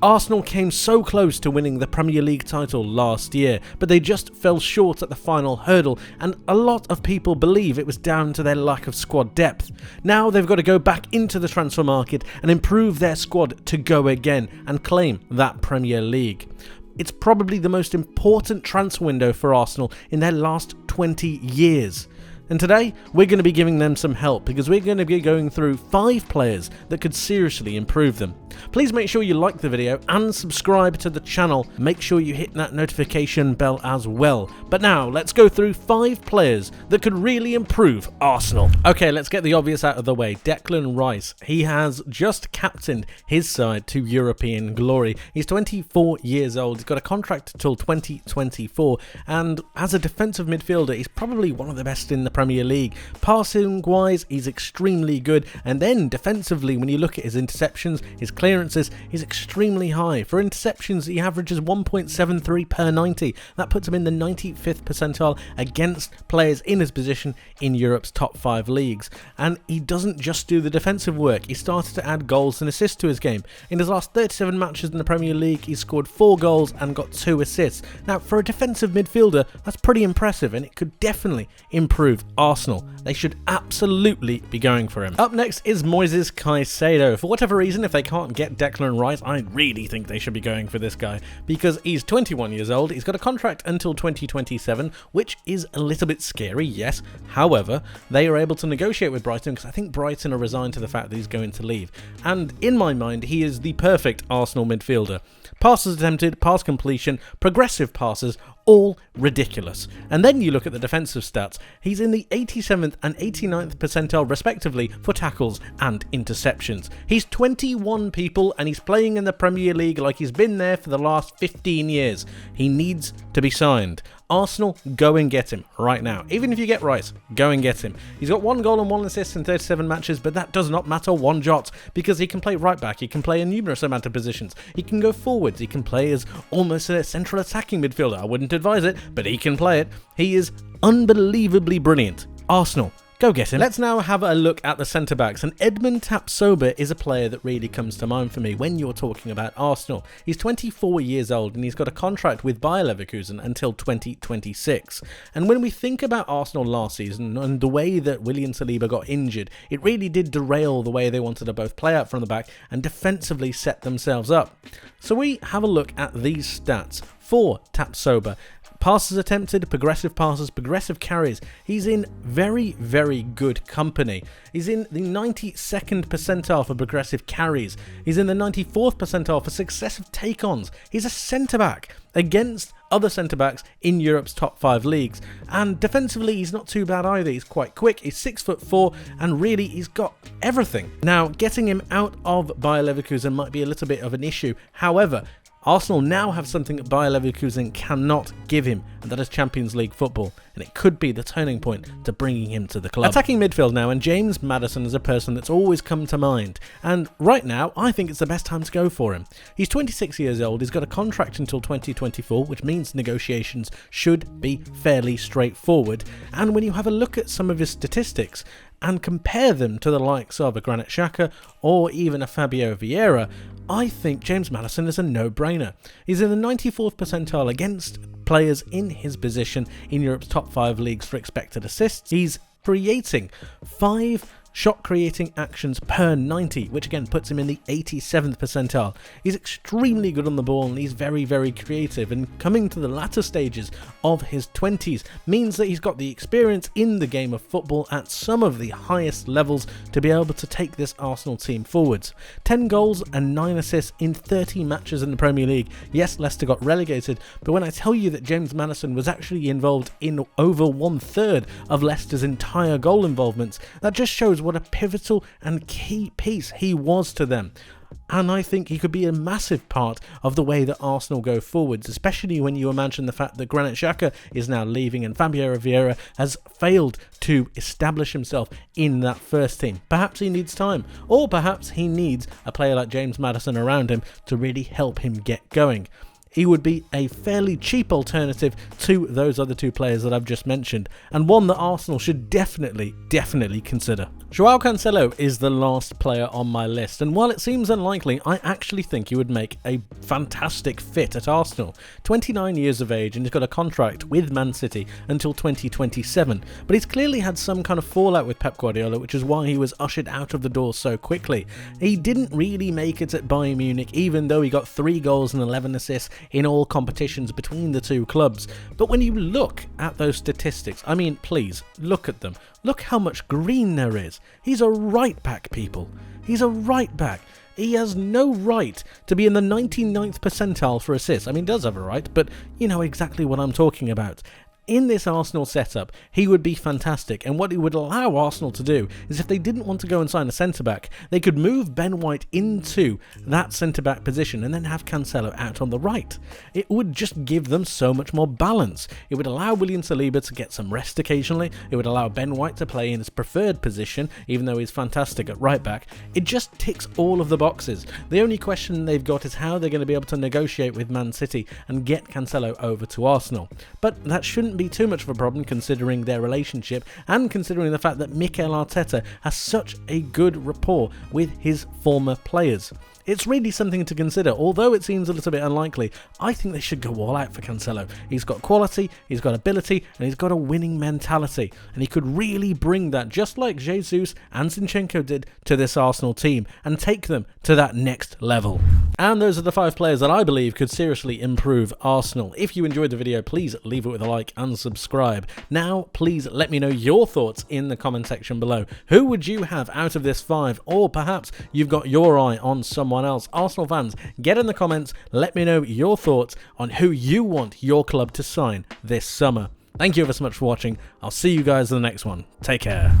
Arsenal came so close to winning the Premier League title last year, but they just fell short at the final hurdle, and a lot of people believe it was down to their lack of squad depth. Now they've got to go back into the transfer market and improve their squad to go again and claim that Premier League. It's probably the most important transfer window for Arsenal in their last 20 years. And today, we're going to be giving them some help because we're going to be going through 5 players that could seriously improve them. Please make sure you like the video and subscribe to the channel. Make sure you hit that notification bell as well. But now, let's go through 5 players that could really improve Arsenal. Okay, let's get the obvious out of the way. Declan Rice. He has just captained his side to European glory. He's 24 years old. He's got a contract until 2024. And as a defensive midfielder, he's probably one of the best in the Premier League. Passing wise, he's extremely good, and then defensively, when you look at his interceptions, his clearances, he's extremely high. For interceptions, he averages 1.73 per 90. That puts him in the 95th percentile against players in his position in Europe's top 5 leagues. And he doesn't just do the defensive work, he started to add goals and assists to his game. In his last 37 matches in the Premier League, he's scored 4 goals and got 2 assists. Now, for a defensive midfielder, that's pretty impressive, and it could definitely improve Arsenal. They should absolutely be going for him. Up next is Moises Caicedo. For whatever reason, if they can't get Declan Rice, I really think they should be going for this guy because he's 21 years old. He's got a contract until 2027, which is a little bit scary, yes. However, they are able to negotiate with Brighton because I think Brighton are resigned to the fact that he's going to leave. And in my mind, he is the perfect Arsenal midfielder. Passes attempted, pass completion, progressive passes, all ridiculous. And then you look at the defensive stats. He's in the 87th and 89th percentile respectively for tackles and interceptions. He's 21 people and he's playing in the Premier League like he's been there for the last 15 years. He needs to be signed. Arsenal, go and get him right now. Even if you get Rice, go and get him. He's got 1 goal and 1 assist in 37 matches, but that does not matter one jot because he can play right back, he can play in numerous amount of positions, he can go forwards, he can play as almost a central attacking midfielder. I wouldn't advise it, but he can play it. He is unbelievably brilliant. Arsenal, go get him. Let's now have a look at the centre-backs, and Edmund Tapsoba is a player that really comes to mind for me when you're talking about Arsenal. He's 24 years old and he's got a contract with Bayer Leverkusen until 2026. And when we think about Arsenal last season and the way that William Saliba got injured, it really did derail the way they wanted to both play out from the back and defensively set themselves up. So we have a look at these stats for Tapsoba. Passes attempted, progressive passes, progressive carries. He's in very, very good company. He's in the 92nd percentile for progressive carries. He's in the 94th percentile for successive take-ons. He's a centre-back against other centre-backs in Europe's top 5 leagues. And defensively, he's not too bad either. He's quite quick, he's 6'4", and really, he's got everything. Now, getting him out of Bayer Leverkusen might be a little bit of an issue. However, Arsenal now have something that Bayer Leverkusen cannot give him, and that is Champions League football, and it could be the turning point to bringing him to the club. Attacking midfield now, and James Maddison is a person that's always come to mind, and right now I think it's the best time to go for him. He's 26 years old, he's got a contract until 2024, which means negotiations should be fairly straightforward, and when you have a look at some of his statistics and compare them to the likes of a Granit Xhaka or even a Fabio Vieira, I think James Maddison is a no-brainer. He's in the 94th percentile against players in his position in Europe's top 5 leagues for expected assists. He's creating 5 shot creating actions per 90, which again puts him in the 87th percentile. He's extremely good on the ball and he's very, very creative, and coming to the latter stages of his 20s means that he's got the experience in the game of football at some of the highest levels to be able to take this Arsenal team forwards. 10 goals and 9 assists in 30 matches in the Premier League. Yes, Leicester got relegated, but when I tell you that James Maddison was actually involved in over 1/3 of Leicester's entire goal involvements, that just shows what a pivotal and key piece he was to them. And I think he could be a massive part of the way that Arsenal go forwards, especially when you imagine the fact that Granit Xhaka is now leaving and Fabio Vieira has failed to establish himself in that first team. Perhaps he needs time, or perhaps he needs a player like James Maddison around him to really help him get going. he would be a fairly cheap alternative to those other two players that I've just mentioned, and one that Arsenal should definitely consider. Joao Cancelo is the last player on my list, and while it seems unlikely, I actually think he would make a fantastic fit at Arsenal. 29 years of age, and he's got a contract with Man City until 2027, but he's clearly had some kind of fallout with Pep Guardiola, which is why he was ushered out of the door so quickly. He didn't really make it at Bayern Munich, even though he got 3 goals and 11 assists in all competitions between the two clubs. But when you look at those statistics, I mean, please, look at them. Look how much green there is. He's a right back, people. He's a right back. He has no right to be in the 99th percentile for assists. I mean, he does have a right, but you know exactly what I'm talking about. In this Arsenal setup, he would be fantastic, and what it would allow Arsenal to do is, if they didn't want to go and sign a centre-back, they could move Ben White into that centre-back position and then have Cancelo out on the right. It would just give them so much more balance. It would allow William Saliba to get some rest occasionally. It would allow Ben White to play in his preferred position, even though he's fantastic at right-back. It just ticks all of the boxes. The only question they've got is how they're going to be able to negotiate with Man City and get Cancelo over to Arsenal. But that shouldn't be too much of a problem considering their relationship and considering the fact that Mikel Arteta has such a good rapport with his former players. It's really something to consider. Although it seems a little bit unlikely, I think they should go all out for Cancelo. He's got quality, he's got ability, and he's got a winning mentality. And he could really bring that, just like Jesus and Zinchenko did, to this Arsenal team and take them to that next level. And those are the 5 players that I believe could seriously improve Arsenal. If you enjoyed the video, please leave it with a like and subscribe. Now, please let me know your thoughts in the comment section below. Who would you have out of this 5? Or perhaps you've got your eye on someone else. Arsenal fans, get in the comments, let me know your thoughts on who you want your club to sign this summer. Thank you ever so much for watching. I'll see you guys in the next one. Take care.